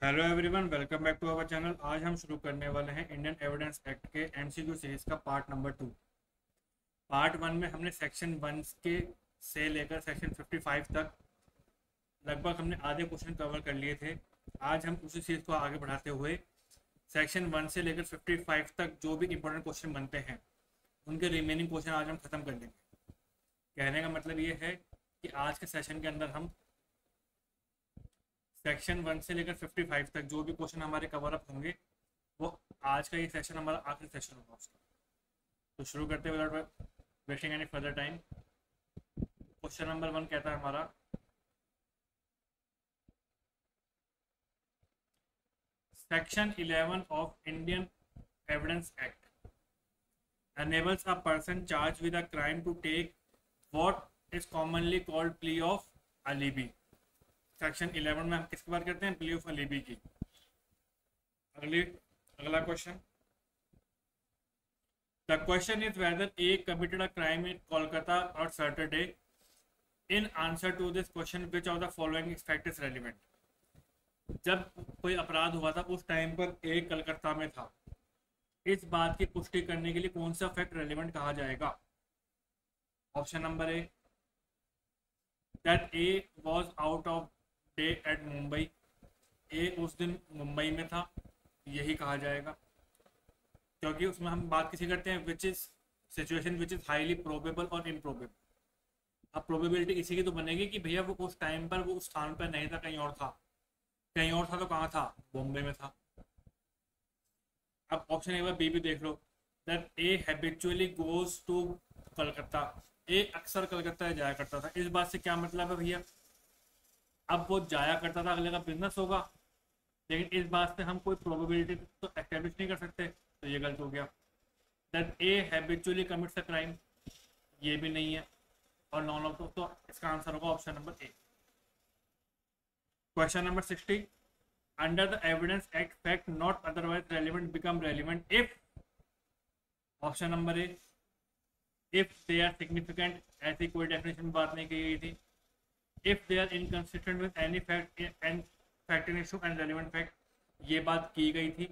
Hello everyone, welcome back to our channel. आज हम शुरू करने वाले हैं इंडियन एविडेंस एक्ट के एमसीक्यू सीरीज का पार्ट नंबर 2। पार्ट 1 में हमने सेक्शन 1 के से लेकर सेक्शन 55 तक लगभग हमने आधे क्वेश्चन कवर कर लिए थे। आज हम उसी सीरीज को आगे बढ़ाते हुए सेक्शन 1 से लेकर 55 तक जो भी इंपॉर्टेंट क्वेश्चन बनते हैं उनके रिमेनिंग क्वेश्चन आज हम खत्म कर लेंगे। कहने का मतलब ये है कि आज के सेशन के अंदर हम सेक्शन 1 से लेकर 55 तक जो भी क्वेश्चन हमारे कवर अप होंगे वो आज का ये सेशन हमारा आखिरी सेशन होगा उसका। तो शुरू करते हैं without wasting any further time. Question number 1 कहता है हमारा, section 11 of Indian evidence act enables a person charged with a crime to take what is commonly called plea of alibi। Section 11 में हम किसकी बात करते हैं? प्ली ऑफ अलीबी की। अगला question, the question is whether A committed a crime in Kolkata और Saturday. In answer to this question which of the following fact is relevant. जब कोई अपराध हुआ था उस टाइम पर ए कलकत्ता में था, इस बात की पुष्टि करने के लिए कौन सा फैक्ट रेलिवेंट कहा जाएगा? Option number A, that A was out of day at Mumbai. A उस दिन मुंबई में था, यही कहा जाएगा, क्योंकि उसमें हम बात किसी करते हैं which is situation which is highly probable और इम्प्रोबेबल। अब प्रोबेबिलिटी इसी की तो बनेगी कि भैया वो उस टाइम पर वो उस स्थान पर नहीं था, कहीं और था। कहीं और था तो कहाँ था? बॉम्बे में था। अब ऑप्शन एक बार बी भी देख लो, that A habitually goes to Calcutta. A अक्सर कलकत्ता जाया करता था। इस बात से क्या मतलब है भैया? अब वो जाया करता था, अगले का बिजनेस होगा, लेकिन इस बात से हम कोई प्रोबेबिलिटी तो एस्टेब्लिश नहीं कर सकते, तो ये गलत हो गया। That A habitually commits a crime, ये भी नहीं है, और नॉन ऑफ तो इसका आंसर होगा option number A. Question number 60, under the evidence act fact not otherwise relevant become relevant if. Option number A, if they are significant. ऐसी कोई डेफिनेशन में बात नहीं की गई थी। if they are inconsistent with any fact in issue and relevant fact, ये बात की गई थी।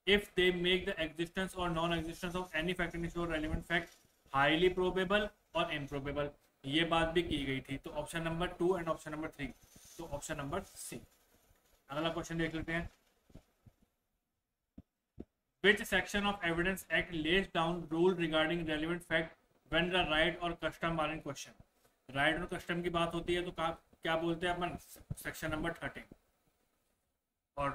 if they make the existence or non existence of any fact in issue or relevant fact highly probable और improbable, ये बात भी की गई थी। तो option number 2 and option number 3, तो ऑप्शन नंबर सी। अगला क्वेश्चन देख लेते हैं, which section of evidence act lays down rule regarding relevant fact when the right or custom are in question। Right और कस्टम की बात होती है तो क्या बोलते हैं अपन? Section number 13। और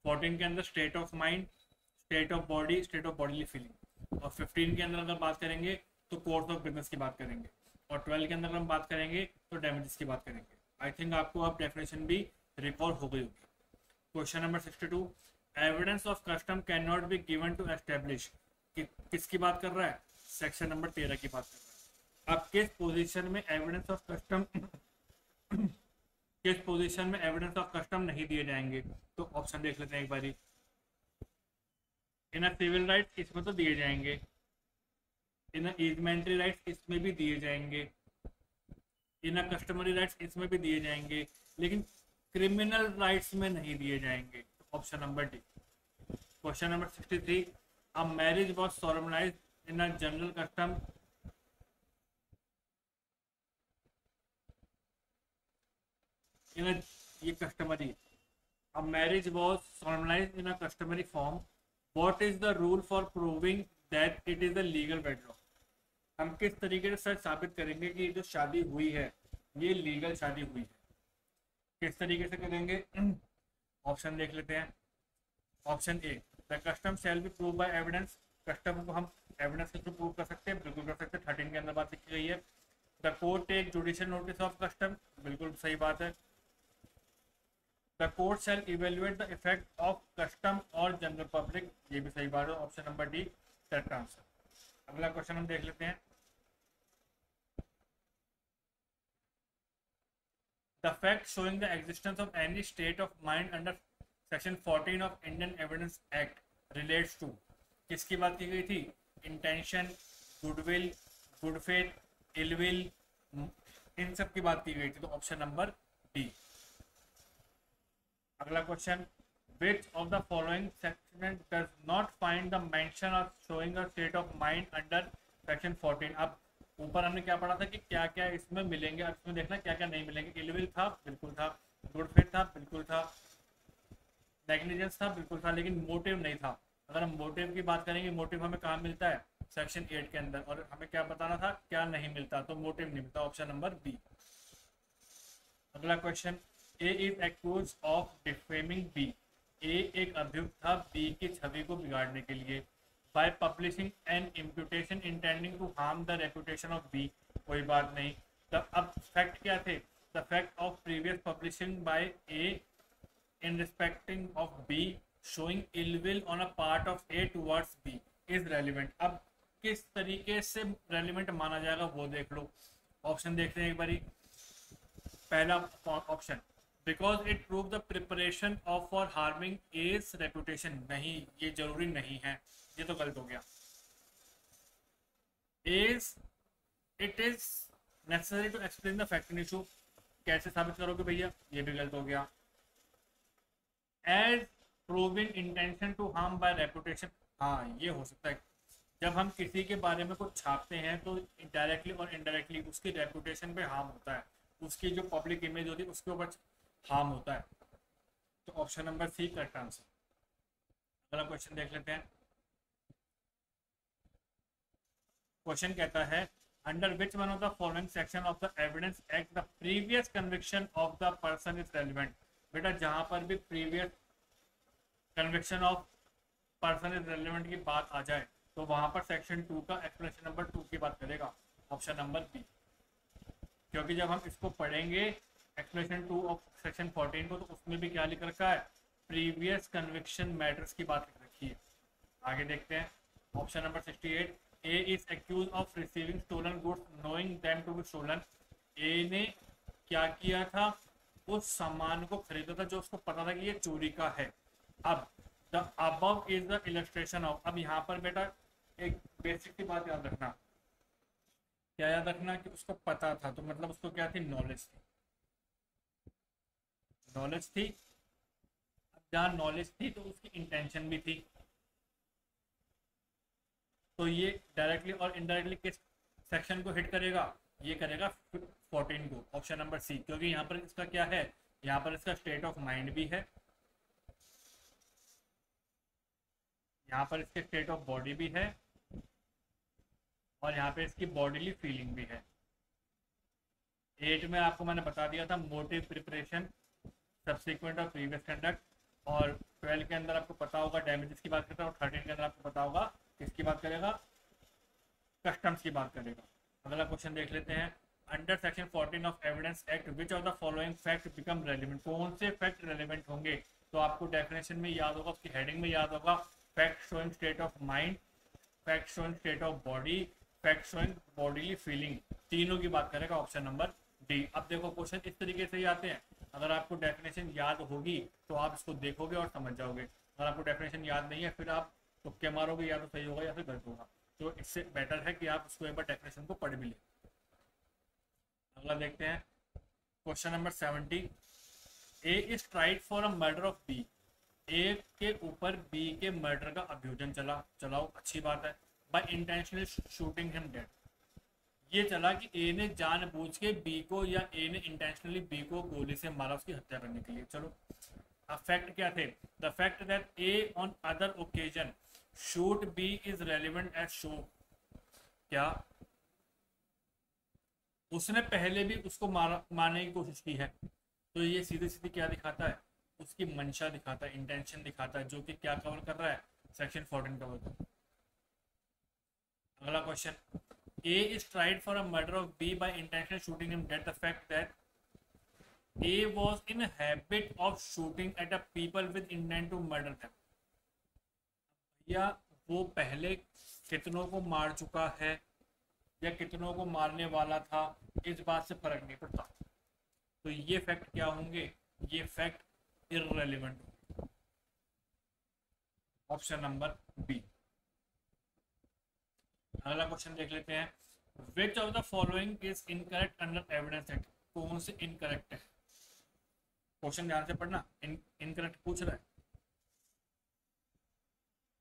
14 के अंदर state of mind, state of body, state of bodily feeling. और 15 के अंदर अगर बात करेंगे तो कोर्स ऑफ बिजनेस की बात करेंगे। और 12 के अंदर अगर हम बात करेंगे तो डैमेजेस की बात करेंगे। आई थिंक आपको अब डेफिनेशन भी रिकॉर्ड हो गई होगी। Question number 62, evidence of custom can not be given to establish. किसकी बात कर रहा है? सेक्शन नंबर 13 की बात कर रहा है। अब किस पोजीशन में एविडेंस ऑफ कस्टम किस पोजीशन में एविडेंस ऑफ कस्टम नहीं दिए जाएंगे? तो ऑप्शन देख लेते हैं एक बारी। इन सिविल राइट्स इसमें तो दिए जाएंगे, इन ईजमेंट्री राइट्स इसमें भी दिए जाएंगे, इन कस्टमरी राइट्स इसमें भी दिए जाएंगे, लेकिन क्रिमिनल राइट्स में नहीं दिए जाएंगे। Option number D. Question number 63, a marriage was solemnised in a general custom. ये customary, a marriage was solemnized in a customary form. What is the rule for proving that it is a legal wedlock? हम किस तरीके से सच साबित करेंगे कि जो शादी हुई है ये लीगल शादी हुई है? किस तरीके से करेंगे? ऑप्शन देख लेते हैं। Option A, the custom shall be prove by evidence. Custom को हम एविडेंस के थ्रू प्रूव कर सकते हैं, बिल्कुल कर सकते हैं। 13 के अंदर बात लिखी गई है। The court take judicial notice of custom, बिल्कुल सही बात है। The court shall evaluate the effect of custom और जनरल पब्लिक, ये भी सही बात है। Option number D correct answer. अगला क्वेश्चन हम देख लेते हैं, the fact showing the existence of any state of mind under section 14 of Indian Evidence Act relates to। किसकी बात की गई थी? Intention, goodwill, good faith, ill will, इन सब की बात की गई थी। तो ऑप्शन नंबर डी। अगला question, which of the following section does not find the mention of showing a state of mind under section 14? अब ऊपर हमने क्या पढ़ा था कि क्या क्या इसमें मिलेंगे, अब इसमें देखना क्या क्या नहीं मिलेंगे। इलविल था, बिल्कुल था। गुड फेथ था, बिल्कुल था। नेग्लिजेंस था, बिल्कुल था, लेकिन मोटिव नहीं था। अगर हम मोटिव की बात करेंगे, मोटिव हमें कहाँ मिलता है, सेक्शन 8 के अंदर, और हमें क्या बताना था क्या नहीं मिलता, तो मोटिव नहीं मिलता, ऑप्शन नंबर बी। अगला question, A is accuse of defaming B. A एक अभियुक्त था बी की छवि को बिगाड़ने के लिए, by publishing an imputation intending to harm the reputation of B. कोई बात नहीं। तब अब फैक्ट क्या थे, the fact of previous publishing by A in respecting of B showing ill will on a part of A towards B is relevant। अब किस तरीके से रेलिवेंट माना जाएगा वो देख लो। ऑप्शन देखते हैं एक बारी। पहला option, because it prove the preparation of for harming as reputation. नहीं, ये जरूरी नहीं है, ये तो गलत हो गया। As it is necessary to explain the fact in issue. कैसे साबित करोगे भैया, ये भी गलत हो गया। As proving intention to harm by reputation, हाँ ये हो सकता है। जब हम किसी के बारे में कुछ छापते हैं तो डायरेक्टली और इनडायरेक्टली उसकी रेपुटेशन पे हार्म होता है, उसकी जो पब्लिक इमेज होती है उसके ऊपर हार्म होता है। तो option number C correct answer. अगला क्वेश्चन देख लेते हैं। क्वेश्चन कहता है, under which one of the following section of the evidence act the previous conviction of the person is relevant. बेटा जहां पर भी previous conviction of person is relevant की बात आ जाए तो वहां पर सेक्शन 2 का एक्सप्लेनेशन नंबर 2 की बात करेगा, ऑप्शन नंबर बी। क्योंकि जब हम इसको पढ़ेंगे एक्सप्लेनेशन 2 ऑफ सेक्शन 14 को, तो उसमें भी क्या लिख रखा है, प्रीवियस कन्विक्शन मैटर्स की बात लिख रखी है। आगे देखते हैं option number 68, A is accuse of receiving stolen goods knowing them to be stolen. A ने क्या किया था, उस सामान को खरीदा था जो उसको पता था कि ये चोरी का है। अब the above is the illustration of, अब यहाँ पर बेटा एक बेसिक की बात याद रखना। क्या याद रखना कि उसको पता था, तो मतलब उसको क्या थी, नॉलेज थी। नॉलेज थी, अब जहाँ नॉलेज थी तो उसकी इंटेंशन भी थी। तो ये डायरेक्टली और इनडायरेक्टली किस सेक्शन को हिट करेगा, ये करेगा 14 को, ऑप्शन नंबर सी। क्योंकि यहाँ पर इसका क्या है, यहाँ पर इसका स्टेट ऑफ माइंड भी है, यहाँ पर इसके स्टेट ऑफ बॉडी भी है, और यहाँ पे इसकी बॉडीली फीलिंग भी है। 8 में आपको मैंने बता दिया था मोटिव, प्रिपरेशन, सब्सिक्वेंट और प्रीवियस कंडक्ट, और 12 के अंदर आपको पता होगा डैमेजेस की बात करता है, और 13 के अंदर आपको पता होगा किसकी बात करेगा, कस्टम्स की बात करेगा। अगला क्वेश्चन देख लेते हैं। Under section 14 of evidence act which of the following fact become relevant. कौन से फैक्ट रेलिवेंट होंगे, तो आपको डेफिनेशन में याद होगा, उसकी हेडिंग में याद होगा, fact showing state of mind, fact showing state of body, fact showing bodily feeling. तीनों की बात करेगा ऑप्शन नंबर डी। अब देखो क्वेश्चन इस तरीके से ही आते हैं, अगर आपको डेफिनेशन याद होगी तो आप इसको देखोगे और समझ जाओगे। अगर आपको डेफिनेशन याद नहीं है फिर आप तुक्के मारोगे, या तो सही होगा या फिर गलत होगा। तो इससे बेटर है कि आप उसको एक बार डेफिनेशन को पढ़ भी लें। अगला देखते हैं question number 70, A is tried for a murder of B. A के ऊपर बी के मर्डर का अभियोजन चलाओ अच्छी बात है, by intentionally shooting him dead. ये चला कि ए ने जानबूझ के बी को, या ए ने इंटेंशनली बी को गोली से मारा उसकी हत्या करने के लिए। चलो अब फैक्ट क्या थे, the fact that A on other occasion shoot B is relevant as show. क्या उसने पहले भी उसको मारने की कोशिश की है, तो ये सीधी सीधी क्या दिखाता है, उसकी मंशा दिखाता है, इंटेंशन दिखाता है, जो कि क्या कवर कर रहा है, सेक्शन 14 कवर कर रहा है। अगला question, A is tried for a murder of B by intentionally shooting him dead. The fact that A was in a habit of shooting at a people with intent to murder them. या वो पहले कितनों को मार चुका है या कितनों को मारने वाला था, इस बात से फर्क नहीं पड़ता। तो ये फैक्ट क्या होंगे, ये fact irrelevant. Option number B. अगला क्वेश्चन देख लेते हैं, which of the following is incorrect under evidence act. कौन से इनकरेक्ट है, क्वेश्चन ध्यान से पढ़ना, इनकरेक्ट पूछ रहा है।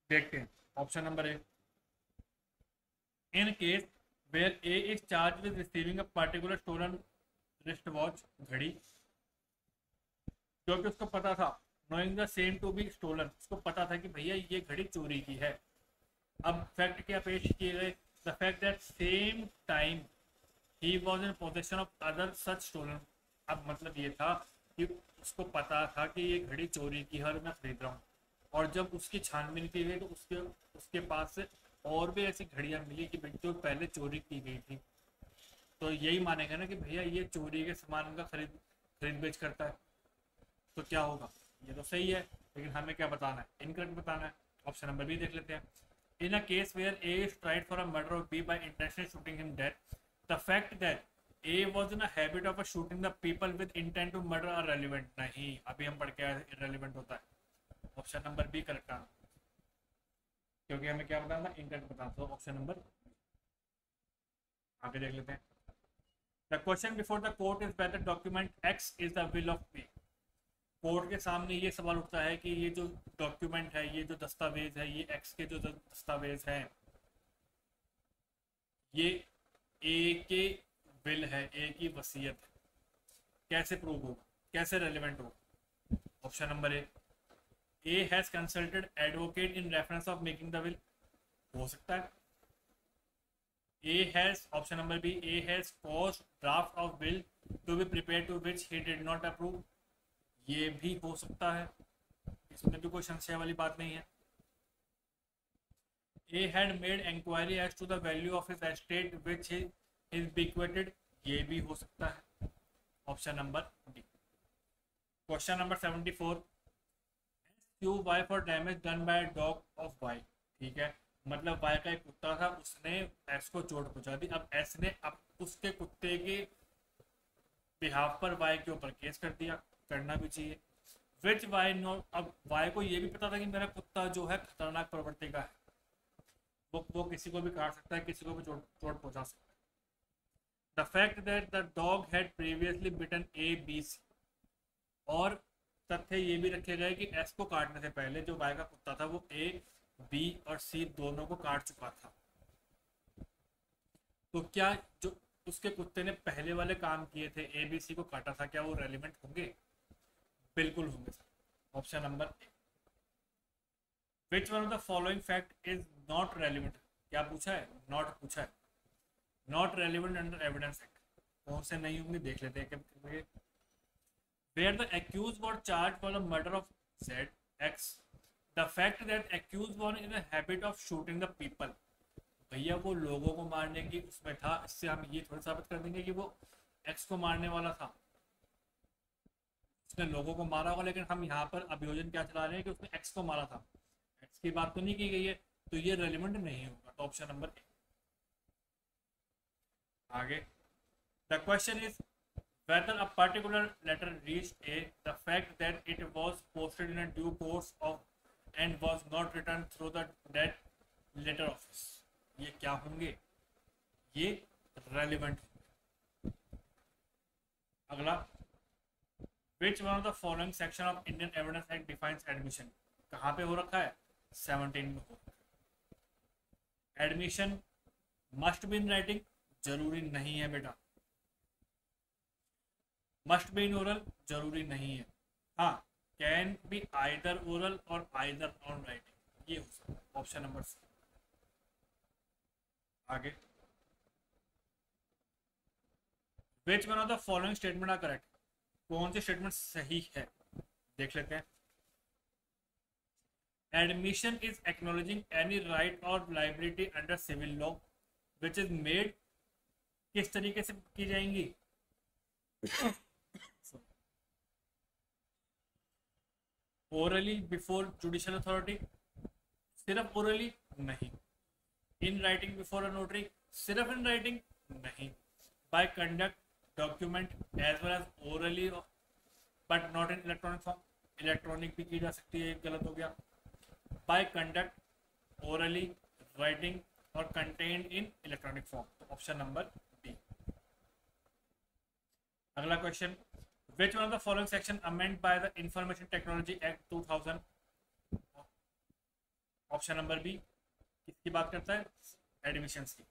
देखते हैं option number A, in case where A is charge with receiving a particular stolen wrist watch, घड़ी, क्योंकि उसको पता था, knowing the same to be stolen, उसको पता था कि भैया ये घड़ी चोरी की है। अब फैक्ट क्या पेश किए गए, the fact that same time he was in possession of other such stolen. अब मतलब ये था कि उसको पता था कि ये घड़ी चोरी की है और मैं खरीद रहा हूँ, और जब उसकी छानबीन की गई तो उसके पास से और भी ऐसी घड़ियां मिली कि जो पहले चोरी की गई थी। तो यही मानेगा ना कि भैया ये चोरी के सामान का खरीद बेच करता है, तो क्या होगा, ये तो सही है, लेकिन हमें क्या बताना है, इनकरेक्ट बताना है। ऑप्शन नंबर बी देख लेते हैं, in a case where A is tried for a murder of B by intentionally shooting him dead, the fact that A was in a habit of shooting the people with intent to murder are relevant. नहीं, अभी हम पढ़ के आए irrelevant होता है। Option number B correct answer, क्योंकि हमें क्या बताना था, इनकरेक्ट बताना। तो ऑप्शन नंबर, आगे देख लेते हैं। The question before the court is whether document X is the will of B. Court के सामने ये सवाल उठता है कि ये जो डॉक्यूमेंट है, ये जो दस्तावेज है, ये एक्स के जो दस्तावेज हैं, ये ए के विल है, ए की वसीयत है, कैसे प्रूव होगा, कैसे रेलिवेंट होगा। Option number A has consulted advocate in reference of making the will, हो सकता है। A has, option number B, A has caused draft of will to be prepare to which he did not approve, ये भी हो सकता है, इसमें भी कोई संशय वाली बात नहीं है। A had made inquiry as to the value of his estate which is bequeathed, ये भी हो सकता है। Option number D. Question number 74, Q Y for damage done by dog of Y. ठीक है, मतलब वाई का एक कुत्ता था, उसने एस को चोट पहुंचा दी, अब एस ने अब उसके कुत्ते के बिहाफ पर वाई के ऊपर केस कर दिया, करना भी चाहिए। विच वाई नो, अब वाई को ये भी पता था कि मेरा कुत्ता जो है खतरनाक प्रवृत्ति का है, वो किसी को भी काट सकता है, किसी को भी चोट पहुंचा सकता है। The fact that the dog had previously bitten A B C, और तथ्य ये भी रखे गए कि एस को काटने से पहले जो वाई का कुत्ता था वो ए बी और सी दोनों को काट चुका था। तो क्या जो उसके कुत्ते ने पहले वाले काम किए थे, ए बी सी को काटा था, क्या वो रेलिवेंट होंगे? बिल्कुल होंगे sir. Option number A. Which one of the following fact is not relevant, क्या पूछा है, नॉट पूछा है, not relevant under evidence act, कौन से नहीं होंगे देख लेते हैं। Where the accuse were charge for the murder of Z X, the fact that accuse were in the habit of shooting the people, भैया वो लोगों को मारने की उसमें था, इससे हम ये थोड़ा साबित कर देंगे कि वो एक्स को मारने वाला था, उसने लोगों को मारा होगा, लेकिन हम यहाँ पर अभियोजन क्या चला रहे हैं कि उसने एक्स को मारा था, एक्स की बात तो नहीं की गई है, तो ये रेलिवेंट नहीं होगा। तो ऑप्शन नंबर ए। आगे, the question is whether a particular letter reached A, the fact that it was posted in a due course of and was not returned through the dead letter office, ये क्या होंगे, ये relevant होंगे। अगला, which one of the following section of Indian Evidence Act defines admission, कहाँ पे हो रखा है, 17 में हो रखा है। Admission must be in writing, जरूरी नहीं है बेटा, मस्ट बी इन ओरल जरूरी नहीं है, हाँ कैन बी आइदर ओरल और आइदर ऑन राइटिंग, ये हो सकता है। Option number C. आगे, which one of the following statement are correct, कौन सी स्टेटमेंट सही है देख लेते हैं। Admission is acknowledging any right और liability under civil law which is made, किस तरीके से की जाएंगी, ओरली बिफोर जुडिशियल अथॉरिटी, सिर्फ ओरली नहीं, in writing before a notary, सिर्फ इन राइटिंग नहीं, bye conduct document as well as orally but not in electronic form, electronic भी की जा सकती है, गलत हो गया, बाय कंडक्ट ओरली राइटिंग और कंटेन्ड इन इलेक्ट्रॉनिक फॉर्म, तो ऑप्शन नंबर बी। अगला question, Which one of the following section amended by the Information Technology Act 2000? Option number B किसकी बात करता है? एडमिशंस की.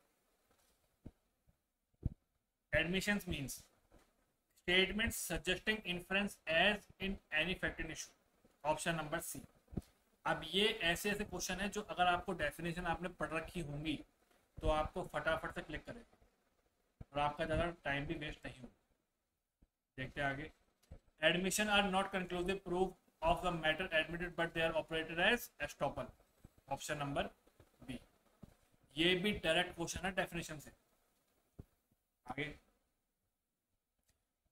Admissions means statement suggesting inference as in any fact in issue. Option number C. अब ये ऐसे ऐसे question है जो अगर आपको डेफिनेशन आपने पढ़ रखी होंगी तो आपको फटाफट से क्लिक करेगा और आपका ज़्यादा टाइम भी वेस्ट नहीं होगा. देखते हैं आगे. Admission are not conclusive proof of the matter admitted but they are operated as estoppel. Option number B. ये भी डायरेक्ट क्वेश्चन है डेफिनेशन से. आगे.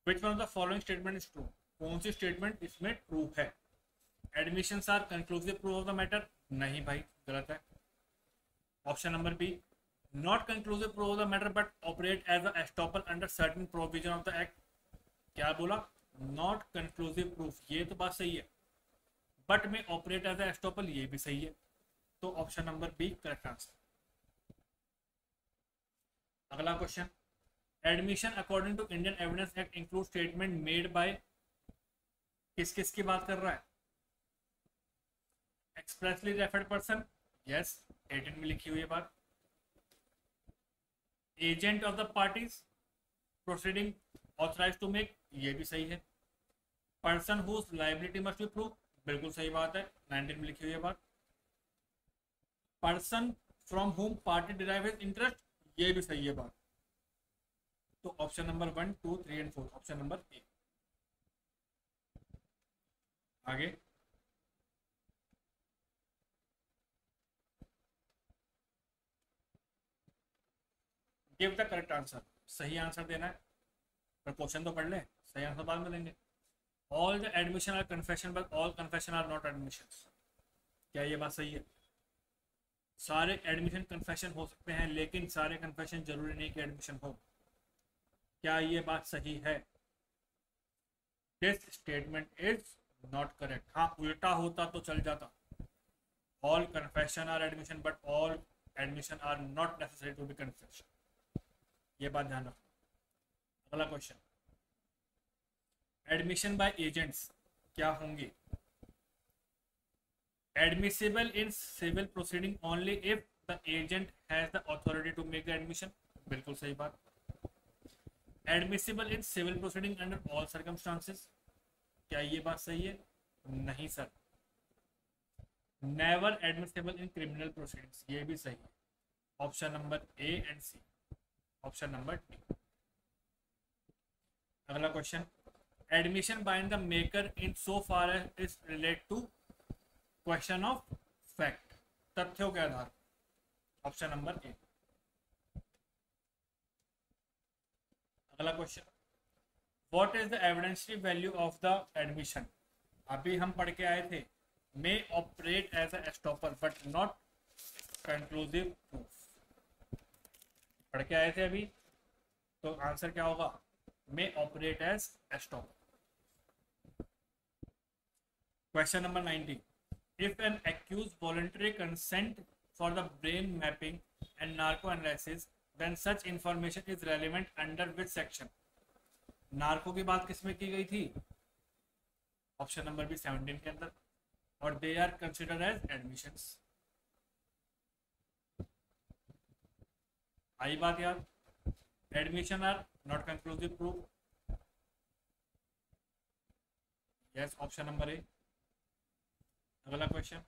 Which one of the following statement is true. कौन सी स्टेटमेंट इसमें ट्रू है? Admissions are conclusive proof of the matter. नहीं भाई, गलत है. Option number B. Not conclusive proof of the matter but operate as a estoppel under certain provision of the act. क्या बोला? Not conclusive proof. ये तो बात सही है, बट में ऑपरेट एज अ एस्टॉपल ये भी सही है. तो option number B correct answer. अगला question. Admission according to Indian evidence Act include statement made by. किस किस की बात कर रहा है? Expressly referred person. यस, 18 में लिखी हुई है बात. Agent of the parties proceeding authorise to make. ये भी सही है. Person whose liability must be prove. बिल्कुल सही बात है, 19 में लिखी हुई है बात. Person from home party derive his interest. ये भी सही है बात. तो option number 1, 2, 3 and 4. Option number A. आगे. Give the correct answer. सही आंसर देना है, पर क्वेश्चन तो पढ़ ले, सही आंसर बाद में देंगे. All the admission are confession but all confession are not admissions. क्या ये बात सही है? सारे एडमिशन कन्फेशन हो सकते हैं लेकिन सारे कन्फेशन जरूरी नहीं कि एडमिशन हो. क्या ये बात सही है? This statement is not correct. हाँ, उल्टा होता तो चल जाता. All confession are admission but all admission are not necessary to be confession. ये बात ध्यान रखो. अगला क्वेश्चन. एडमिशन बाय एजेंट्स क्या होंगे? Admissible in civil proceeding only if the agent has the authority to make the admission. बिल्कुल सही बात. Admissible in civil proceeding under all circumstances. क्या ये बात सही है? नहीं sir. Never admissible in criminal proceedings. ये भी सही है. Option number A and C. Option number D. अगला question. Admission by the maker in so far as is relate to question of fact. तथ्यों के आधार. Option number A. अगला question. What is the evidentiary value of the admission. अभी हम पढ़ के आए थे may operate as a estoppel but not conclusive proof. पढ़ के आए थे अभी, तो आंसर क्या होगा? May operate as estoppel. Question number 19. If an accused voluntarily consent for the brain mapping and narco analysis, then such information is relevant under which section? Narco की बात किसमें की गई थी? ऑप्शन नंबर बी 17 के अंदर. और they are considered as admissions. आई बात यार. Admission are not conclusive proof. Yes, option number A. अगला question.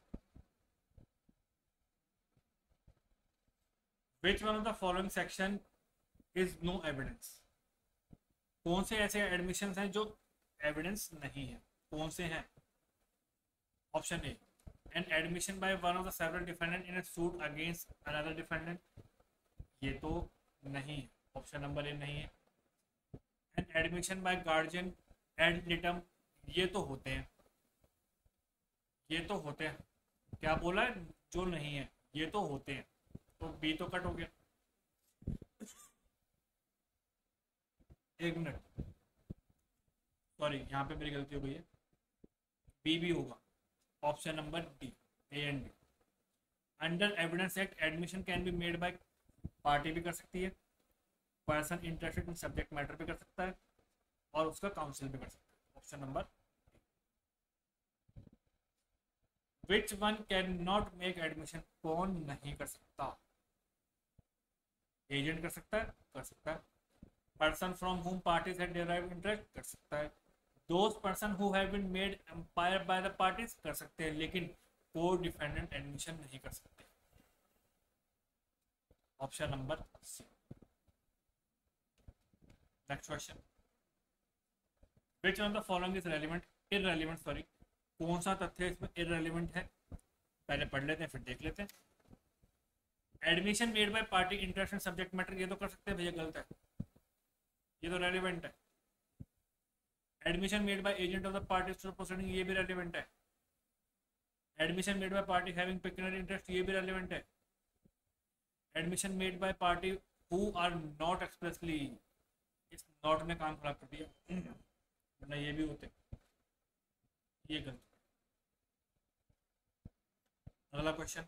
Which one of the following section is no evidence. कौन से ऐसे एडमिशंस हैं जो एविडेंस नहीं है? कौन से हैं? Option A. An admission by one of the several defendant in a suit against another defendant. ये तो नहीं है. ऑप्शन नंबर ए नहीं है. An admission by guardian ad litem. ये तो होते हैं. ये तो होते हैं. क्या बोला है? जो नहीं है. ये तो होते हैं. तो बी तो कट हो गया. एक मिनट, सॉरी, यहाँ पे मेरी गलती हो गई है. बी भी होगा. Option number D, A and B. Under evidence act admission can be made by. Party भी कर सकती है, person interested in subject matter भी कर सकता है, और उसका काउंसिल भी कर सकता है. Option number which one can not make admission, कौन नहीं कर सकता? एजेंट कर सकता है, कर सकता है। Person from whom parties had derived interest, कर सकता है। Those person who have been made umpire by the parties, कर सकते हैं, लेकिन को डिफेंडेंट एडमिशन नहीं कर सकते। Option number C. Next question, which one of the following is relevant, irrelevant sorry, कौन सा तथ्य इसमें इररेलेवेंट है? पहले पढ़ लेते हैं फिर देख लेते हैं। Admission made by party interest in subject matter, ये तो कर सकते हैं भैया, गलत है, ये तो रेलिवेंट है। Admission made by agent of the party proceeding, ये भी रेलिवेंट है। Admission made by party having pecuniary interest, ये भी रेलिवेंट है। Admission made by party who are not expressly, इस नॉट ने काम खराब कर दिया, वरना ये भी होते, ये गलत। अगला question,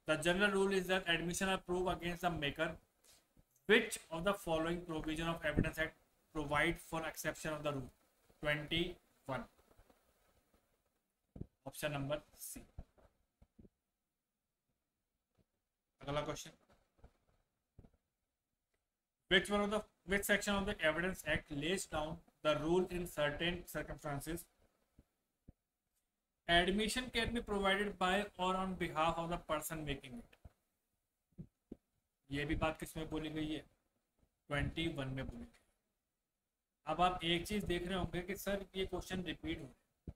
the general rule is that admission are prove against the maker, which of the following provision of evidence act provide for exception of the rule? 21, option number C. अगला question, which section of the evidence act lays down the rule in certain circumstances admission can be provided by or on behalf of the person making it? ये भी बात किसमें बोली गई है? 21 में बोली गई। अब आप एक चीज देख रहे होंगे कि सर ये क्वेश्चन रिपीट हो रहे हैं।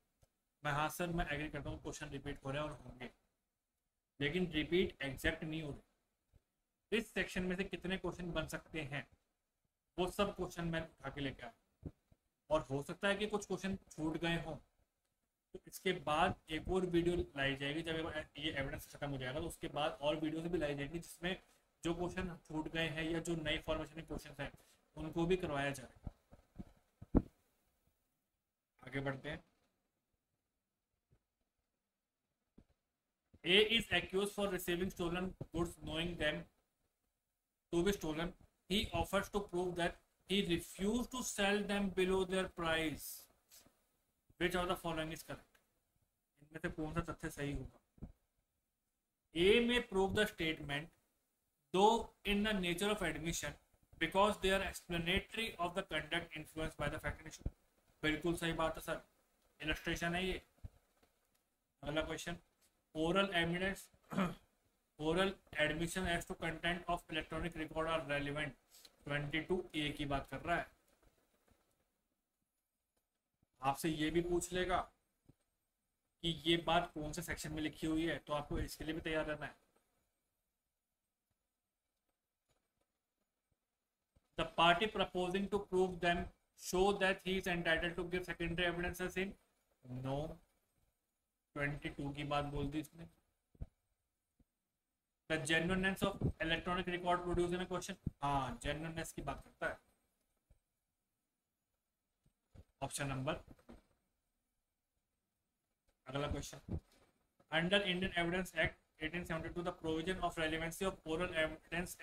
मैं हाँ सर, मैं एग्री करता हूँ, क्वेश्चन रिपीट हो रहे हैं और होंगे, लेकिन रिपीट एग्जैक्ट नहीं हो रहे। इस सेक्शन में से कितने क्वेश्चन बन सकते हैं, वो सब क्वेश्चन मैं उठा के लेके आया, और हो सकता है कि कुछ क्वेश्चन छूट गए हों, तो इसके बाद एक और वीडियो लाई जाएगी, जब ये एविडेंस खत्म हो जाएगा तो उसके बाद और वीडियो भी लाई जाएगी जिसमें जो क्वेश्चन छूट गए हैं या जो नए फॉर्मेशन के क्वेश्चन हैं उनको भी करवाया जाएगा। आगे बढ़ते हैं। A is accused for receiving stolen goods knowing them to be stolen. He offers to prove that he refused to sell them below their price. Which of the following is correct? इनमें से कौन सा तथ्य सही होगा? A may prove the statement though in the nature of admission because they are explanatory of the conduct influenced by the fact issue. बिल्कुल सही बात है सर, इलस्ट्रेशन है ये। अगला question, oral evidence oral admission as to content of electronic record are relevant, 22A की बात कर रहा है। आपसे ये भी पूछ लेगा कि ये बात कौन से सेक्शन में लिखी हुई है, तो आपको इसके लिए भी तैयार रहना है। The party proposing to prove them show that he is entitled to give secondary evidences in, no, 22 की बात बोल दी इसने। The genuineness of electronic record produced in a question, हाँ genuineness की बात करता है। Option number. अगला question, under Indian evidence act 1872 the provision of relevancy of oral evidence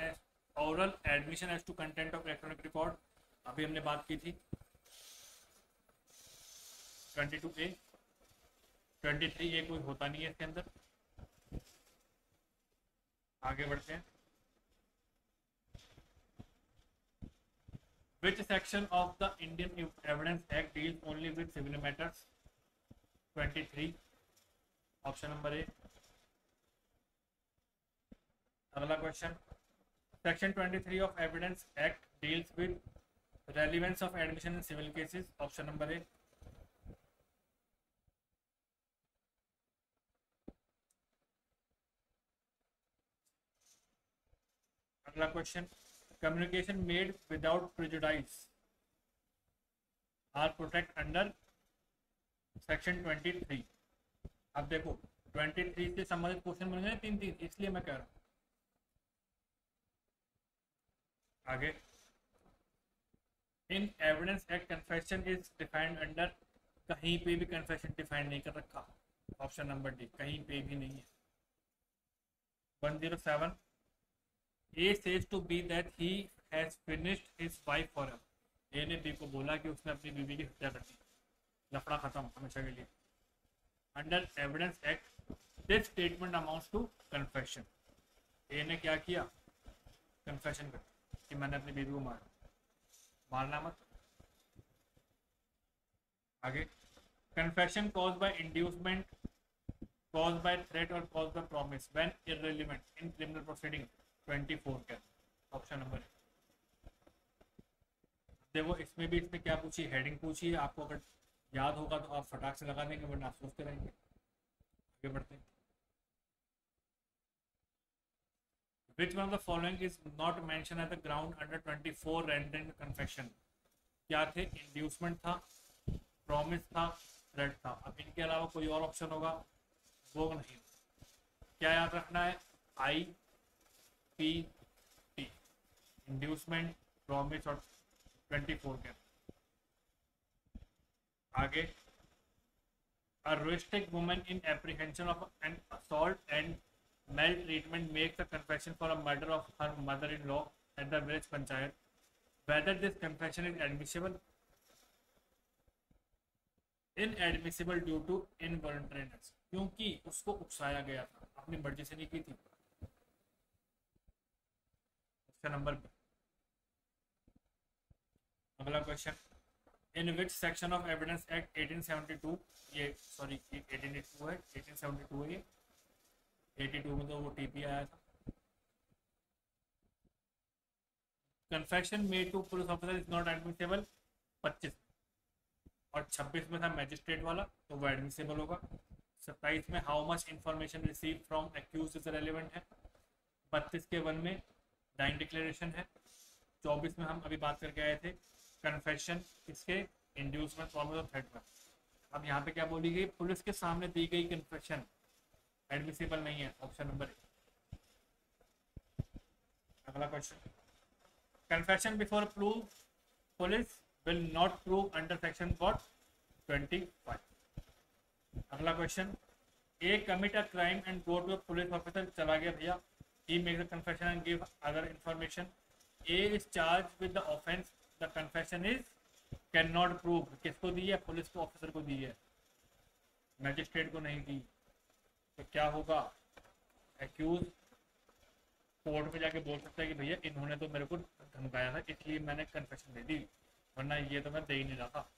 oral admission as to content of electronic record, अभी हमने बात की थी। 22A, 23A कोई होता नहीं है इसके अंदर। आगे बढ़ते हैं। Which section of the Indian Evidence Act deals only with civil matters? 23, option number A. अगला question, section 23 of evidence act deals with relevance of admission in civil cases, option number A. अगला question, communication made without prejudice are protect under section 23। अब देखो 23 से संबंधित question बन गए 3, इसलिए मैं कह रहा हूं। आगे, in evidence act confession is defined under, कहीं पे भी कन्फेशन डिफाइंड नहीं कर रखा, ऑप्शन नंबर डी, कहीं पे भी नहीं है। 107, A says to B that he has finished his wife for him. A ने B को बोला कि उसने अपनी बीवी की हत्या कर दी। लफड़ा खत्म हमेशा के लिए। Under evidence act this statement amounts to confession. A ने क्या किया, कन्फेशन कर कि मैंने अपनी बेबी को मारा, मारना मत। आगे, confession cause by inducement, cause by threat और cause by promise when irrelevant in criminal proceeding 24 के ऑप्शन नंबर। देखो इसमें भी, इसमें क्या पूछी, हेडिंग पूछी है। आपको अगर याद होगा तो आप फटाक से लगा देंगे, वरना आप सोचते रहेंगे। आगे बढ़ते हैं। Which one of the following is not mentioned as the ground under 24 rendering confession? क्या थे, इंड्यूसमेंट था, प्रॉमिस था, थ्रेट था। अब इनके अलावा कोई और ऑप्शन होगा वो नहीं। क्या याद रखना है, I P T, inducement, promise और 24 के। आगे, a realistic woman in apprehension of an assault and maltreatment makes a confession for a murder of her mother-in-law at the village panchayat. Whether this confession is admissible? Inadmissible due to involuntariness, क्योंकि उसको उकसाया गया था, अपनी मर्जी से नहीं की थी। Option number B. अगला question, in which section of evidence act 1872, ये सॉरी 1882 है, 1872 है ये, 82 में तो वो टीपी आया था। Confession made to police officer is not admissible 25, और 26 में था मैजिस्ट्रेट वाला, तो वो एडमिसेबल होगा। 27 में how much information receive from accused is relevant है। 32 के 1 में डाइंग डिक्लेरेशन है। 24 में हम अभी बात करके आए थे कन्फेशन इसके इंड्यूसमेंट, प्रॉमिस और थ्रेट में। अब यहाँ पे क्या बोली गई, पुलिस के सामने दी गई कन्फेशन एडमिसिबल नहीं है, ऑप्शन नंबर ए। अगला question, confession before proof police will not prove under section what 25। अगला question, A commit a crime and go to a police officer, चला गया भैया, he makes a confession and give other information. A is charged with the offense, the confession is cannot prove। किसको दी है, police को officer को दी है, magistrate को नहीं दी। तो क्या होगा, एक्यूज कोर्ट में जाके बोल सकता है कि भैया इन्होंने तो मेरे को धमकाया था इसलिए मैंने कन्फेशन दे दी, वरना ये तो मैं दे ही नहीं रहा था,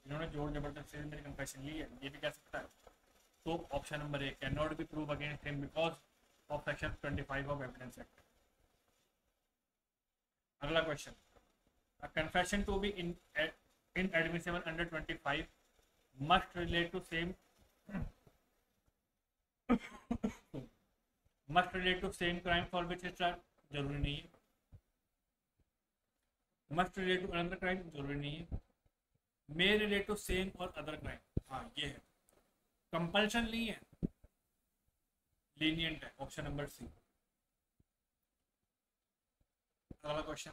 इन्होंने जोर जबरदस्ती से मेरी कन्फेशन ली है, ये भी कह सकता है। तो option number A, can not B prove against him because of section 25 of evidence act. अगला question, a confession to be inadmissible under 25 must relate to same must relate to same crime for which it's charged, जरूरी नहीं है। must relate to another crime, जरूरी नहीं है। may relate to same और other crime, हाँ ये है। कंपल्शन नहीं है, लीनियंट है, ऑप्शन नंबर सी। अगला question,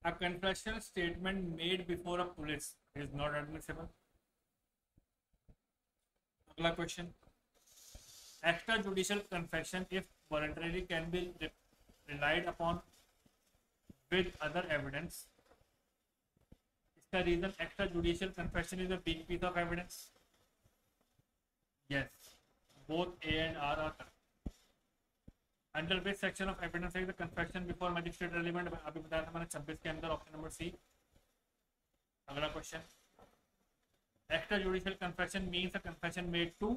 a confession statement made before a police is not admissible। अगला question, extra judicial confession if voluntarily can be relied upon with other evidence। इसका reason, extra judicial confession is a big piece of evidence। yes, both A and R are correct। Under which section of evidence है the confession before magistrate relevant, अभी बताया था मैंने 26 के अंदर, option number C. अगला question, extra judicial confession means a confession made to,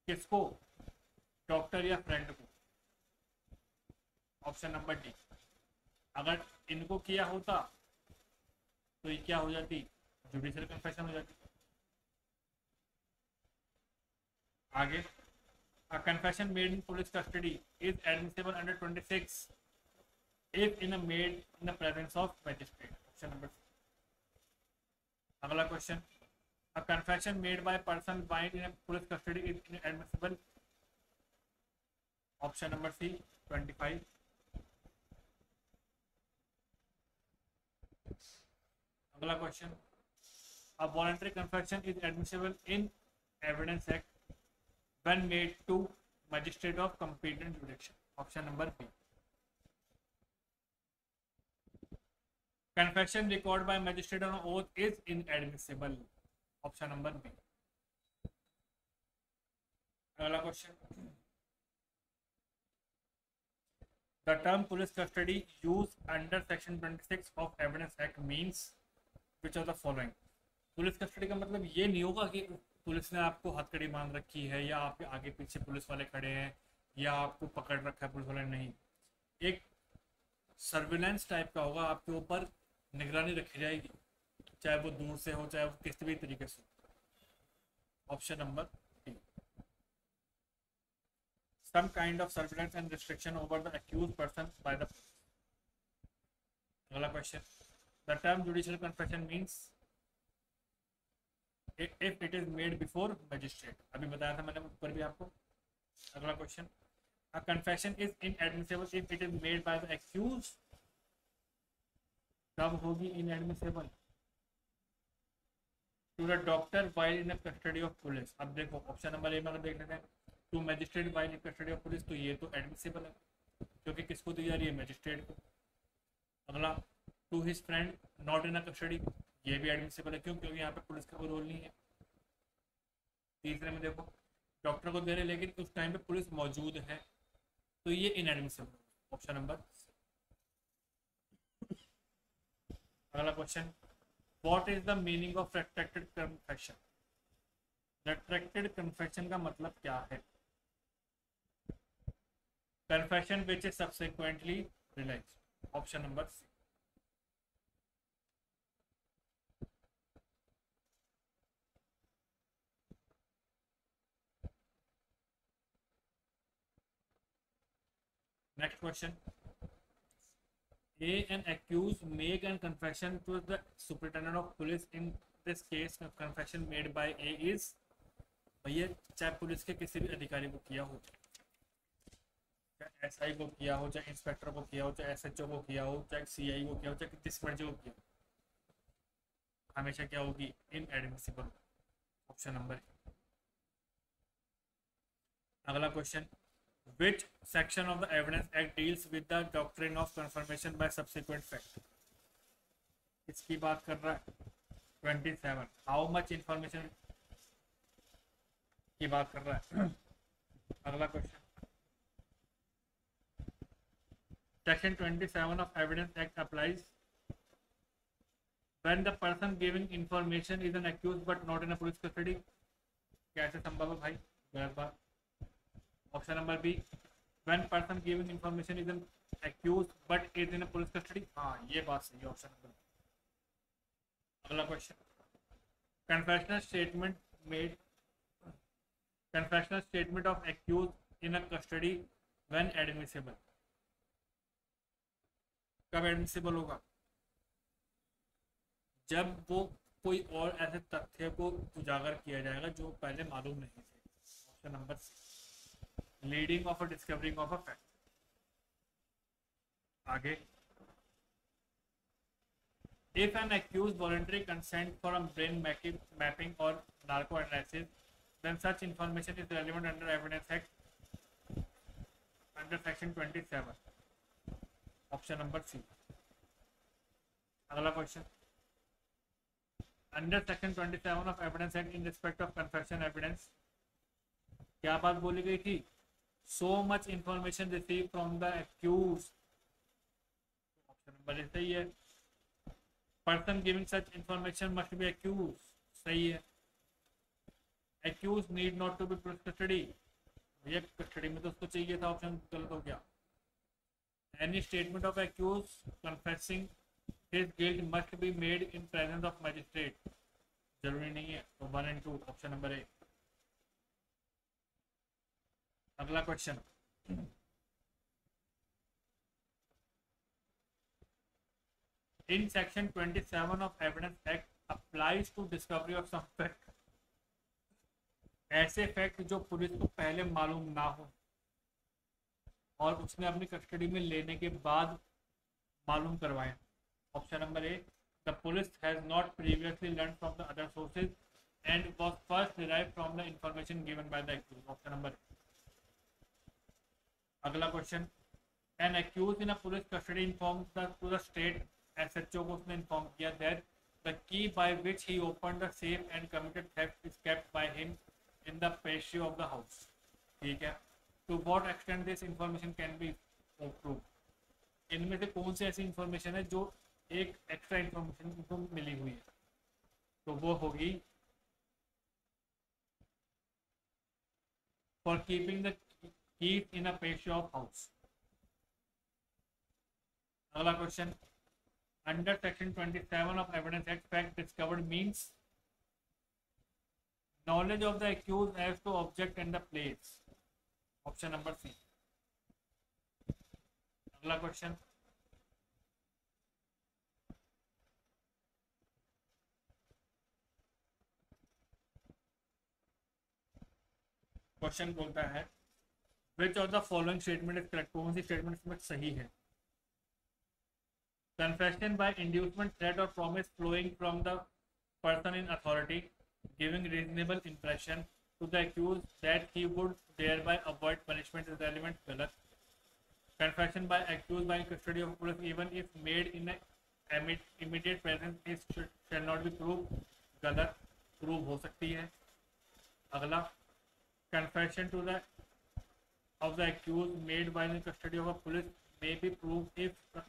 किसको, doctor या फ्रेंड को, ऑप्शन नंबर डी। अगर इनको किया होता तो ये क्या हो जाती, जुडिशियल कन्फेशन हो जाती। आगे, a confession made in police custody is admissible under 26 if made in the presence of magistrate, option number C। अगला question, a confession made by person bind in a police custody is inadmissible, option number C 25। अगला question, a voluntary confession is admissible in evidence act when made to magistrate of competent jurisdiction, option number B। Confession recorded by magistrate on oath is inadmissible. Option number B. अगला question, the term police custody used under section 26 of evidence act means which of the following? Police custody का मतलब ये नहीं होगा कि police ने आपको हथकड़ी बांध रखी है या आपके आगे पीछे पुलिस वाले खड़े हैं या आपको पकड़ रखा है पुलिस वाले, नहीं, एक सर्विलेंस टाइप का होगा, आपके ऊपर निगरानी रखी जाएगी, चाहे वो दूर से हो चाहे वो किसी भी तरीके से। Option number D, some kind of surveillance and restriction over the accused person by the police. अगला question, the term judicial confession means if it is made before magistrate, अभी बताया था मैंने ऊपर भी आपको। अगला question, a confession is inadmissible if it is made by the accused, कब होगी inadmissible? To the doctor while in the custody of police। अब देखो ऑप्शन नंबर ए में अगर देख लेते हैं, to magistrate while in custody of police, तो ये तो एडमिसिबल है क्योंकि किसको दी जा रही है, मैजिस्ट्रेट को। अगला, to his friend not in a custody, ये भी एडमिसिबल है, क्यों, क्योंकि यहाँ पे पुलिस का कोई रोल नहीं है। तीसरे में देखो डॉक्टर को दे रहे लेकिन उस टाइम पे पुलिस मौजूद है, तो ये इनएडमिसिबल। Option number. अगला question, what is the meaning of retracted confession? Retracted confession का मतलब क्या है? Confession which is subsequently realised. Option number C. Next question, A and accused make an confession to the superintendent of police. In this case, confession made by A is, भैया चाहे police के किसी भी अधिकारी को किया हो, चाहे एसआई को किया हो, चाहे इंस्पेक्टर को किया हो, चाहे एसएचओ को किया हो, चाहे सीआई को किया हो, चाहे जिस मर्जी को किया हो, हमेशा क्या होगी, इनएडमिसिबल। Option number. अगला question, which section of the evidence act deals with the doctrine of confirmation by subsequent fact? इसकी बात कर रहा है 27, हाउ मच इंफॉर्मेशन की बात कर रहा है। अगला question, section 27 of evidence act applies when the person giving information is an accused but not in a police custody। कैसे संभव है भाई, गलत बात। Option number B, when person giving information is an accused but is in a police custody, हाँ ये बात सही है, ऑप्शन नंबर। अगला question, confessional statement of accused in a custody when admissible, कब एडमिसिबल होगा? जब वो कोई और ऐसे तथ्य को उजागर किया जाएगा जो पहले मालूम नहीं थे। Option number C, leading of a discovering of a fact. आगे, if an accused voluntary consent for a brain mapping or narco analysis, then such information is relevant under evidence act under section 27। Option number C. अगला question, under section 27 of evidence act in respect of confession evidence, क्या बात बोली गई थी? so much information received from the accused, option number सही है। person giving such information must be accused, सही है। accused need not to be police custody, ये कस्टडी में तो उसको चाहिए था, ऑप्शन गलत हो गया। any statement of accused confessing his guilt must be made in presence of magistrate, जरूरी नहीं है, तो 1 and 2, ऑप्शन नंबर ए। अगला question, in section 27 of evidence act applies to discovery of some fact, ऐसे fact जो police को पहले मालूम ना हो और उसने अपनी कस्टडी में लेने के बाद मालूम करवाए। Option number A, the police has not previously learn from the other sources and was first derived from the information given by the accuse, option number A. अगला question, an accuse in a police custody informs to the state SHO को उसने inform किया that the key by which he open the safe and committed theft is kept by him in the pastry of the house. ठीक है, to what extent this information can be prove. इनमें से कौन सी ऐसी information है जो एक extra information उनको मिली हुई है, तो वो होगी for keeping the keys in a pastry of house. अगला question, under section 27 of evidence act, fact discovered means knowledge of the accuse as to object and the place. Option number C. अगला question, question बोलता है which of the following statement is correct. कौन सी statement इसमें सही है। Confession by inducement, threat or promise flowing from the person in authority, giving reasonable impression to the accused that he would thereby avoid punishment is relevant, galat. Confession by accused by custody of police even if made in a immediate presence is shall not be proved, galat. Prove हो सकती है। अगला, confession to the of the accused made by the custody of a police may be proved if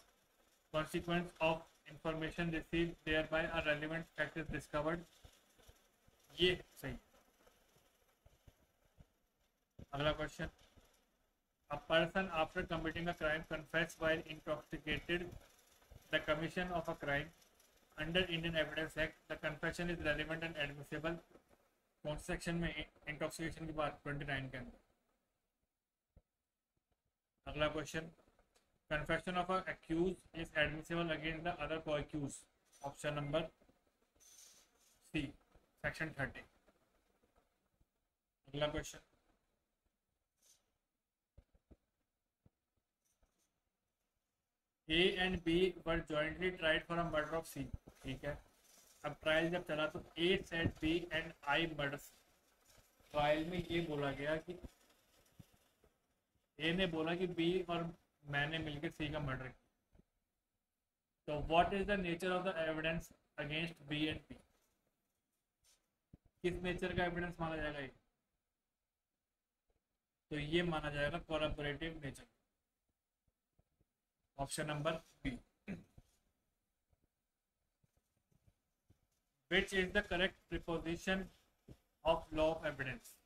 consequence of information received thereby a relevant fact is discovered। ये सही। अगला question, a person after committing a crime confess while intoxicated the commission of a crime under Indian Evidence Act, the confession is relevant and admissible। कौन से section में intoxication की बात, 29 के अंदर। अगला question, confession of an accused is admissible against the other co-accused। Option number C, section 30। अगला question, A and B were jointly tried for a murder of C. ठीक है, अब ट्रायल जब चला तो A said B and I murder. Trial में ये बोला गया कि ए ने बोला कि बी और मैंने मिलकर सी का मर्डर किया। तो what is the nature of the evidence against B and P. किस नेचर का एविडेंस माना जाएगा ये, तो ये माना जाएगा collaborative nature. Option number B. Which is the correct preposition of law of evidence.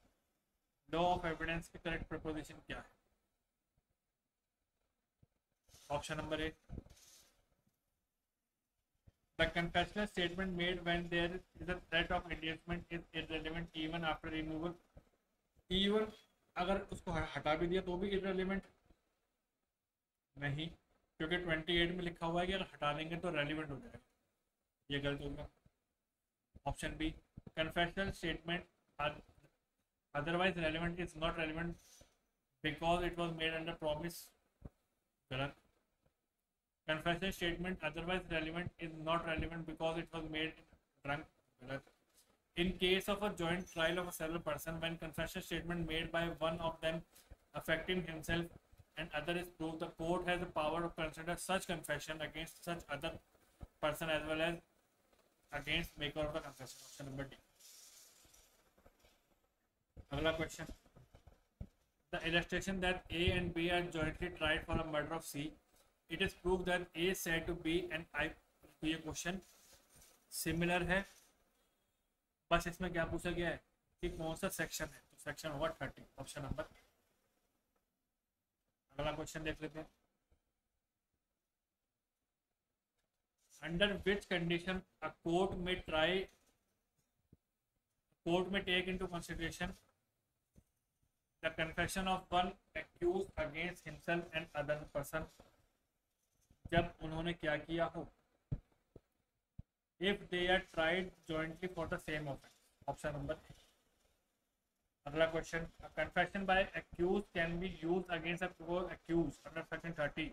Law of evidence की करेक्ट प्रिपोजिशन क्या है। Option number A, the confessional statement made when there is a threat of inducement is irrelevant even after removal। even अगर उसको हटा भी दिया तो भी irrelevant नहीं, क्योंकि 28 में लिखा हुआ है कि अगर हटा देंगे तो रेलिवेंट हो जाएगा, ये गलत होगा। Option B, confessional statement otherwise relevant is not relevant because it was made under promise, गलत। Confession statement otherwise relevant is not relevant because it was made drunk, galat। In case of a joint trial of a several person, when confession statement made by one of them affecting himself and other is proved, the court has the power to consider such confession against such other person as well as against maker of the confession। Option number D। अगला question, the illustration that A and B are jointly tried for a murder of C, it is proved that A said to B and I। तो ये question similar है, बस इसमें क्या पूछा गया है कि कौन सा सेक्शन है, तो सेक्शन होगा 30। Option number. अगला क्वेश्चन देख लेते हैं, under which condition a court may take into consideration the confession of one accused against himself and other person. जब उन्होंने क्या किया हो, if they are tried jointly for the same offence. Option number A. अगला question, confession by accuse can be use against accuse under section 30।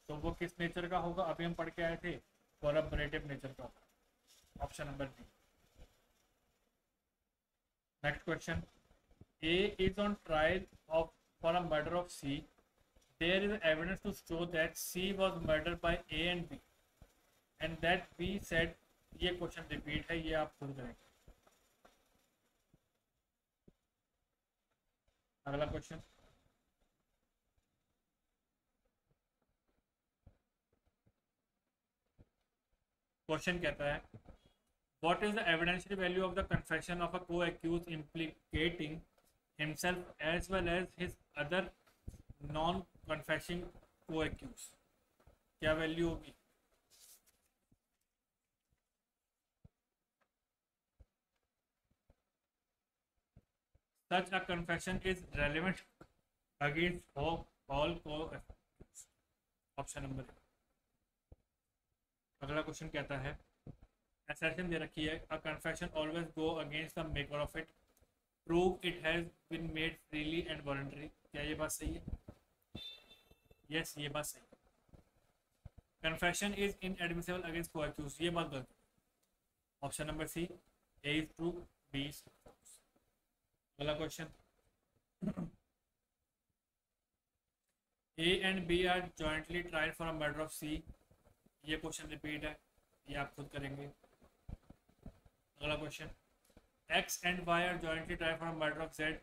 तो वो किस nature का होगा, अभी हम पढ़ के आए थे, कोलैबोरेटिव नेचर का होगा। Option number B. Next question, A is on trial of for a murder of C. There is evidence to show that C was murdered by A and B. And that we said, ये question repeat है, ये आप खुद करेंगे। अगला question, question कहता है what is the evidentiary value of the confession of a co-accused implicating himself as well as his other non-confessing co-accused? क्या वैल्यू होगी? Such a confession is relevant against all co-accused. Option number. अगला question कहता है assertion दे रखी है a confession always go against the maker of it, prove it has been made freely and voluntarily. क्या ये बात सही है? यस, ये बात सही है। confession is inadmissible against co-accused, ये बात गलत है। Option number C, A is true, B is false. अगला question, A and B are jointly tried for a murder of C, ये क्वेश्चन रिपीट है, ये आप खुद करेंगे। अगला question, X and Y are jointly tried for a murder of Z.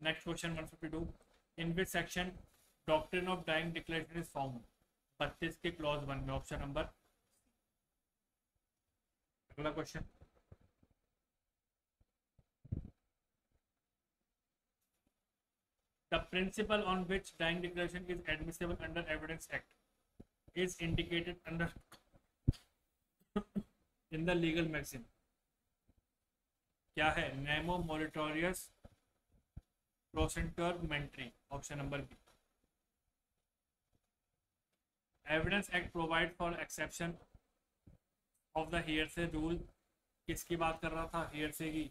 Next question 152. In which section doctrine of dying declaration is found? 32 के clause 1 में, option number. अगला question, the principle on which dying declaration is admissible under Evidence Act is indicated under in the legal maxim. क्या है? Nemo meritorious prosentermentary, option number B. Evidence Act provide for exception of the hearsay rule, किसकी बात कर रहा था? hearsay की।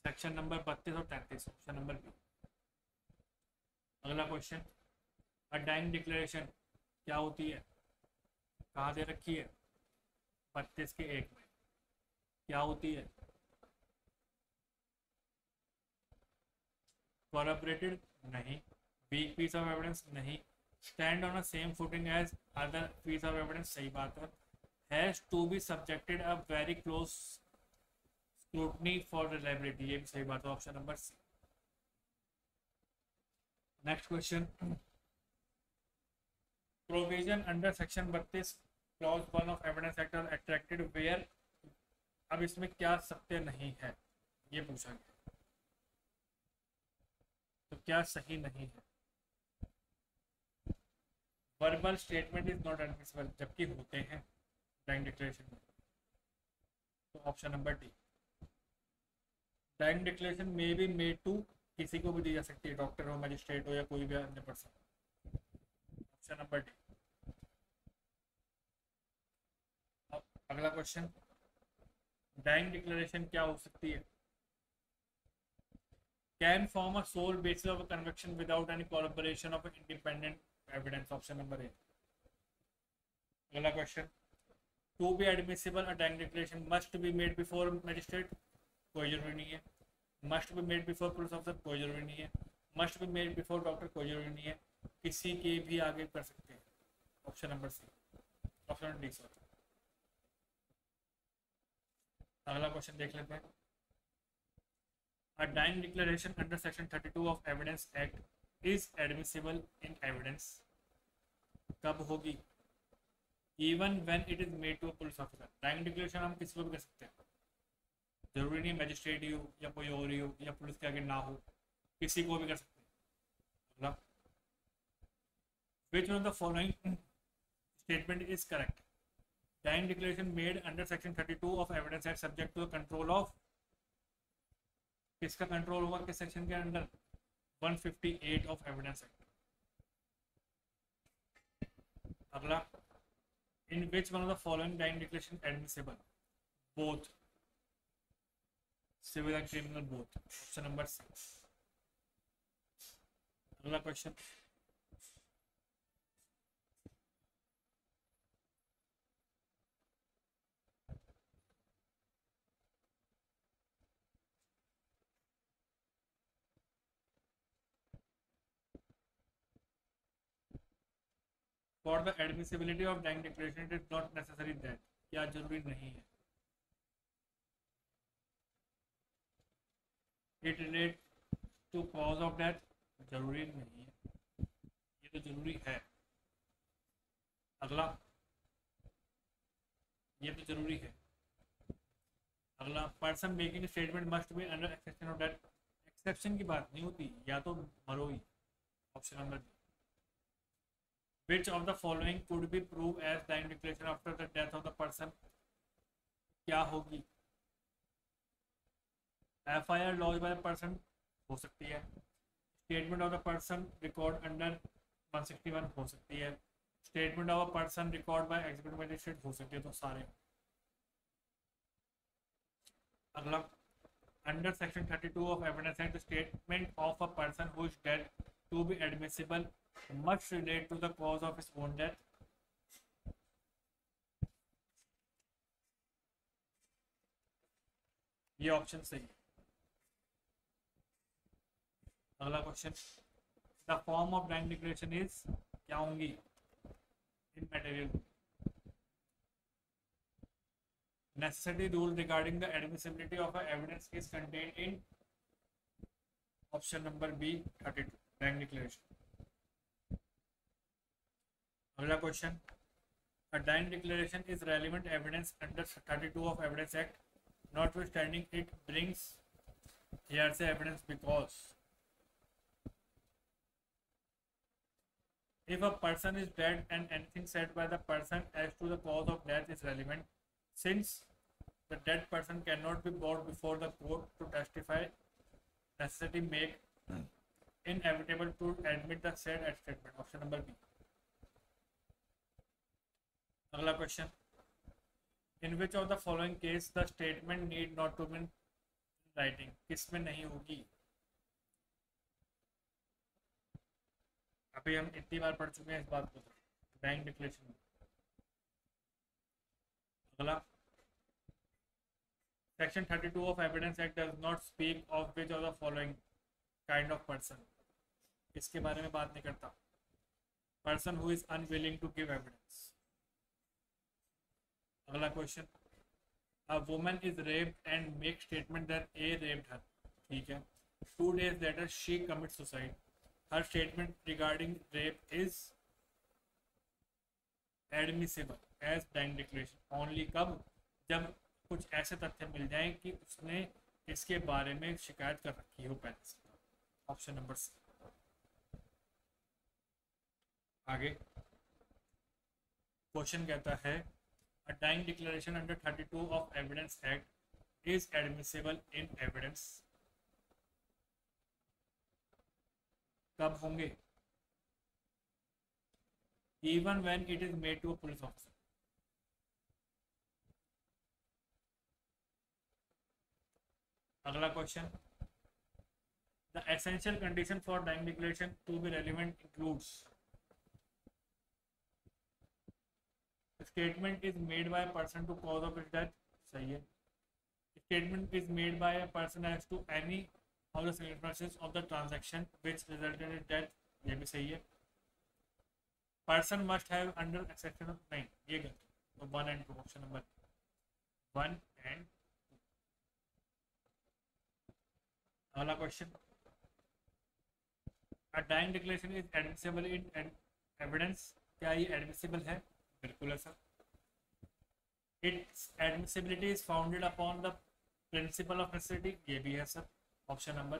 Section number 32 और 33, option number B. अगला क्वेश्चन, अ डाइंग डिक्लेरेशन क्या होती है? कहाँ दे रखी है? 32 के 1 में। क्या होती है? corroborated नहीं, weak piece of evidence नहीं, stand on a same footing as other piece of evidence, सही बात है, has to be subjected a very close scrutiny for reliability, ये भी सही बात है, option number C. Next question, provision under section 32 clause 1 of evidence act are attracted where, अब इसमें क्या सत्य नहीं है, ये पूछा गया, तो क्या सही नहीं है? Verbal statement is not admissible, जबकि होते हैं डाइंग डिक्लेरेशन में, तो option number D. Dying declaration में बी मेड टू, किसी को भी दी जा सकती है, डॉक्टर हो, मजिस्ट्रेट हो, या कोई भी अन्य पर्सन, ऑप्शन नंबर डी। अगला क्वेश्चन, डाइंग डिक्लेरेशन क्या हो सकती है? Can form a sole basis of a conviction without any collaboration of independent evidence, option number A. अगला question, to be admissible a dying declaration must be made before magistrate, कोई जरूरी नहीं है। Must be made before police officer, कोई जरूरी नहीं है। Must be made before doctor, कोई जरूरी नहीं है। किसी के भी आगे कर सकते हैं, option number C, option number D sir. अगला क्वेश्चन देख लेते हैं, a dying declaration under section 32 of evidence act is admissible in evidence, कब होगी? Even when it is made to a police officer, dying declaration हम किसी को भी कर सकते हैं, जरूरी नहीं मजिस्ट्रेट ही हो या कोई और ही हो या पुलिस के आगे ना हो, किसी को भी कर सकते हैं। Which one of the following statement is correct? Dying declaration made under section 32 of evidence act subject to the control of, किसका कंट्रोल होगा किस सेक्शन के अंडर? 158 of evidence act. अगला, in which one of the following dying declaration admissible? Both, civil and criminal both, option number C. अगला question, for the admissibility of bank declaration it is not necessary that, क्या जरूरी नहीं है। It relate to cause of death, जरूरी नहीं है, ये तो जरूरी है। अगला, ये तो जरूरी है। अगला, person making statement must be under exception of death, exception की बात नहीं होती, या तो मरो ही। Option number B. Which of the following could be prove as bank declaration after the death of the person, क्या होगी। F I R lodge by person हो सकती है, statement of the person record under 161 हो सकती है, statement of a person record by executive magistrate हो सकती है, तो सारे। अगला, under section 32 of evidence act statement of a person who is dead to be admissible must relate to the cause of his own death, ये option सही है। अगला question, the form of bank declaration is, क्या होंगी, immaterial. Necessity rule regarding the admissibility of a evidence is contained in option number B 32 bank declaration. अगला question, a bank declaration is relevant evidence under 32 of evidence act notwithstanding it brings hearsay evidence because if a person is dead and anything said by the person as to the cause of death is relevant since the dead person cannot be brought before the court to testify, necessity make inevitable to admit the said statement, option number B। अगला question, in which of the following case the statement need not to be writing, किसमें नहीं होगी। अभी हम इतनी बार पढ़ चुके हैं इस बात को, बैंक डिक्लेरेशन। अगला, section 32 of evidence act does not speak of which of the following kind of person, इसके बारे में बात नहीं करता। Person who is unwilling to give evidence. अगला question, a woman is raped and make statement that A raped her, ठीक है, 2 days later she commits suicide, her statement regarding rape is admissible as bank declaration only कब, जब कुछ ऐसे तथ्य मिल जाएं कि उसने इसके बारे में शिकायत कर रखी हो पहले से। Option number C. आगे क्वेश्चन कहता है, a bank declaration under 32 of evidence act is admissible in evidence, कब होंगे, even when it is made to a police officer. अगला question, the essential condition for bank declaration to be relevant includes, statement is made by person to cause of his death, सही है, statement is made by a person as to any of the circumstances of the transaction which resulted in death, ये भी सही है। Person must have under exception of, नहीं ये गलत, तो 1 and 2, ऑप्शन नंबर 1 and 2। अगला question, a bank declaration is admissible in evidence, क्या ये एडमिसिबल है, बिल्कुल है sir. It's admissibility is founded upon the principle of necessity, ये भी है सर, ऑप्शन नंबर।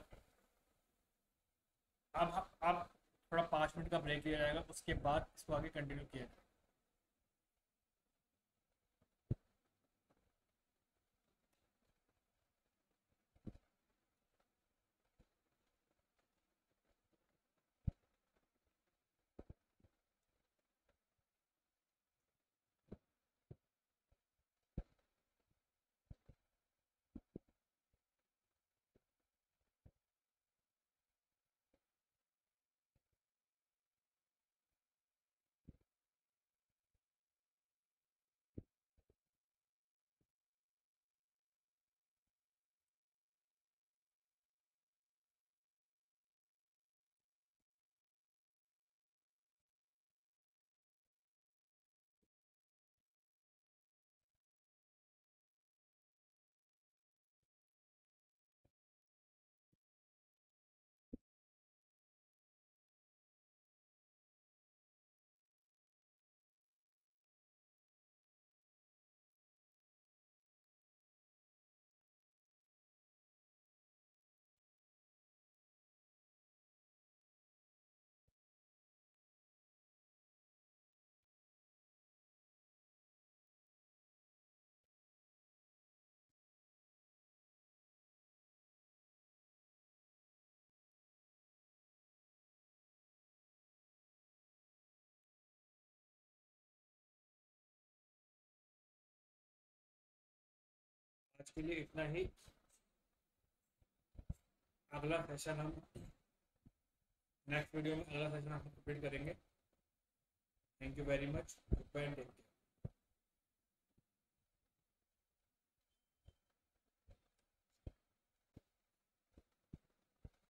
अब थोड़ा 5 मिनट का ब्रेक लिया जाएगा, उसके बाद इसको आगे कंटिन्यू किया जाएगा। आज के लिए इतना ही। अगला सेशन हम नेक्स्ट वीडियो में अगला सेशन हम कंप्लीट करेंगे। Thank you very much. Take care.